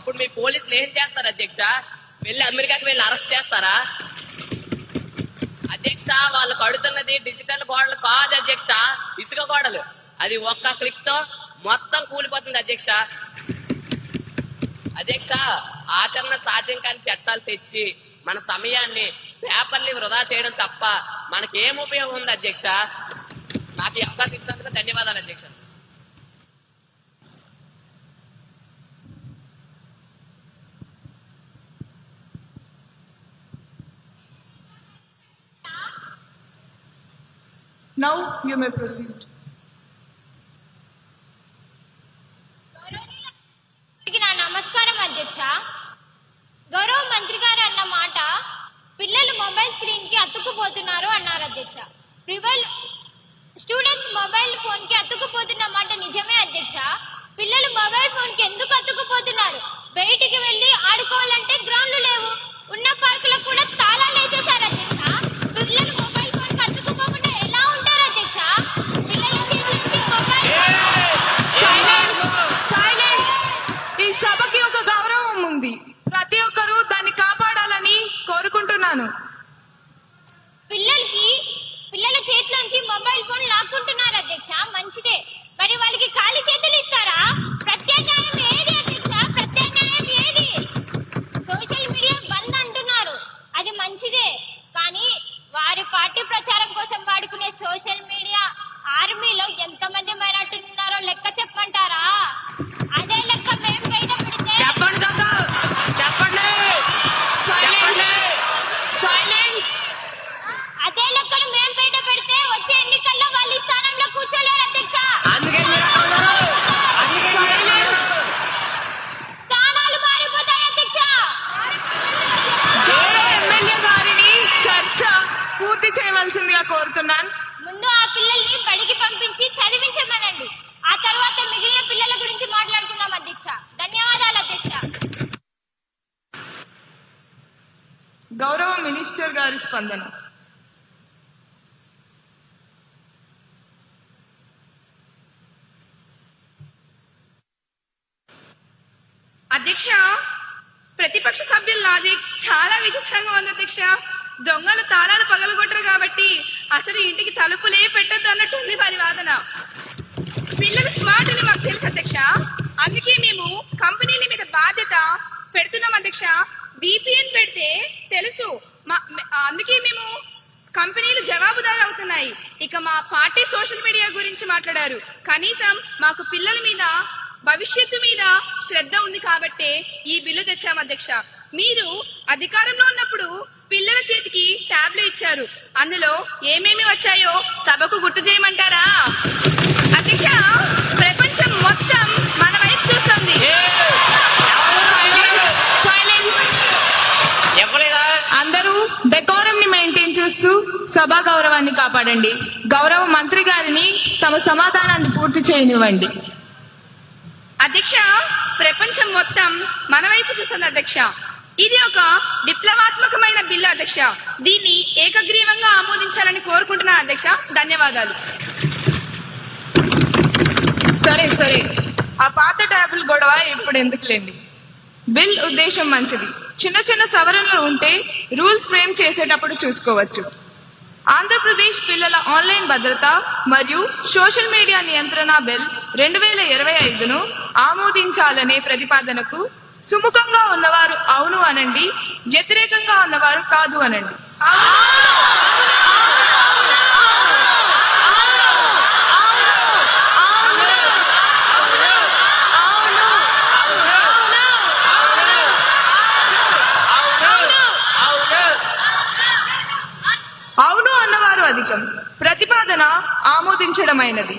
అప్పుడు మీ పోలీసులు ఏం చేస్తారు అధ్యక్ష? వెళ్ళి అమెరికాకి వెళ్ళి అరెస్ట్ చేస్తారా? అధ్యక్ష, వాళ్ళు కడుతున్నది డిజిటల్ గోడలు కాదు అధ్యక్ష, ఇసుక గోడలు. అది ఒక్క క్లిక్ తో మొత్తం కూలిపోతుంది అధ్యక్ష. అధ్యక్ష, ఆచరణ సాధ్యం కాని చట్టాలు తెచ్చి మన సమయాన్ని పేపర్ని వృధా చేయడం తప్ప మనకేం ఉపయోగం ఉంది అధ్యక్ష? నాకు ఈ అవకాశం ఇచ్చినందుకు ధన్యవాదాలు అధ్యక్ష. Now you may proceed. నమస్కారం అధ్యక్ష. గౌరవ మంత్రి గారు అన్న మాట, పిల్లలు మొబైల్ స్క్రీన్ కి అతుక్కుపోతున్నారు అన్నారు అధ్యక్ష. స్టూడెంట్స్ మొబైల్ ఫోన్ కి అతుక్కుపోతున్న మాట నిజమే అధ్యక్ష. పిల్లలు మొబైల్ ఫోన్ కి ఎందుకు అతుక్కుపోతున్నారు? బయటికి వెళ్లి ఆడుకోవాలంటే గ్రౌండ్లు లేవు, ఉన్న పార్కులకు కూడా తాళాలు వేసేశారు అధ్యక్ష. పిల్లలు మొబైల్ ఫోన్ కి అతుక్కుపోకుండా ఎలా ఉంటారు అధ్యక్ష? పిల్లల చేతి నుంచి మొబైల్. సైలెన్స్. ఈ సభకి ఒక గౌరవం ఉంది, ప్రతి ఒక్కరూ దాన్ని కాపాడాలని కోరుకుంటున్నాను. పిల్లల చేతిలోంచి మొబైల్ ఫోన్ లాక్కుంటున్నారు అధ్యక్ష. మంచిదే, మరి వాళ్ళకి ఖాళీ చేతులు ఇస్తారా? ప్రత్యామ్నాయం ఏది అధ్యక్ష? ప్రత్యామ్నాయం ఏది? సోషల్ మీడియా బంద్ అంటున్నారు, అది మంచిదే. కానీ వారి పార్టీ ప్రచారం కోసం వాడుకునే సోషల్ మీడియా ఆర్మీలో ఎంతమంది మైనార్టీలు ఉన్నారో లెక్క చెప్పమంటారా? అదే లెక్క మేము బయట పెడితే అదే లెక్కను మేము బయట పెడితే వచ్చే ఎన్నికల్లో వాళ్ళ స్థానంలో కూర్చోలేరు అధ్యక్ష. స్థానాలు మారిపోతాయి అధ్యక్ష. ఎమ్మెల్యే గారిని చర్చ పూర్తి చేయవలసిందిగా కోరుతున్నాను. ముందు ఆ పిల్లల్ని బడికి పంపించి చదివించమనండి, ఆ తర్వాత మిగిలిన పిల్లల గురించి మాట్లాడుకుందాం అధ్యక్ష. ధన్యవాదాలు అధ్యక్ష. గౌరవ మినిస్టర్ గారి స్పందన. అధ్యక్ష, ప్రతిపక్ష సభ్యుల లాజిక్ చాలా విచిత్రంగా ఉంది అధ్యక్ష. దొంగలు తాళాలు పగలగొట్టరు కాబట్టి అసలు ఇంటికి తలుపులే పెట్టద్దు అన్నట్టుంది వారి వాదన. పిల్లలు స్మార్ట్ అని మాకు తెలుసు అధ్యక్ష, అందుకే మేము కంపెనీల మీద బాధ్యత పెడుతున్నాం అధ్యక్ష. VPN పెడితే తెలుసు, అందుకే మేము కంపెనీలు జవాబుదారు అవుతున్నాయి. ఇక మా పార్టీ సోషల్ మీడియా గురించి మాట్లాడారు. కనీసం మాకు పిల్లల మీద, భవిష్యత్తు మీద శ్రద్ధ ఉంది కాబట్టే ఈ బిల్లు తెచ్చాం అధ్యక్ష. మీరు అధికారంలో ఉన్నప్పుడు పిల్లల చేతికి ట్యాబ్లు ఇచ్చారు, అందులో ఏమేమి వచ్చాయో సభకు గుర్తు చేయమంటారా? అధ్యక్ష, ప్రపంచం మొత్తం మన వైపు చూస్తుంది. అందరూ డెకోరం ని మెయింటైన్ చేస్తూ సభా గౌరవాన్ని కాపాడండి. గౌరవ మంత్రి గారిని తమ సమాధానాన్ని పూర్తి చేయనివ్వండి. అధ్యక్ష, ప్రపంచం మొత్తం మన వైపు చూస్తుంది అధ్యక్ష. ఇది ఒక విప్లవాత్మకమైన బిల్లు అధ్యక్ష. దీన్ని ఏకగ్రీవంగా ఆమోదించాలని కోరుకుంటున్నాను అధ్యక్ష. ధన్యవాదాలు. సరే, ఆ పాత ట్యాబుల్ గొడవ ఇప్పుడు ఎందుకులేండి. బిల్ ఉద్దేశం మంచిది, చిన్న చిన్న సవరణలు ఉంటే రూల్స్ ఫ్రేమ్ చేసేటప్పుడు చూసుకోవచ్చు. ఆంధ్రప్రదేశ్ పిల్లల ఆన్లైన్ భద్రత మరియు సోషల్ మీడియా నియంత్రణ బిల్ 2025ను ఆమోదించాలనే ప్రతిపాదనకు సుముఖంగా ఉన్నవారు అవును అనండి, వ్యతిరేకంగా ఉన్నవారు కాదు అనండి. అవును అన్నవారు అధికం. ప్రతిపాదన ఆమోదించడమైనది.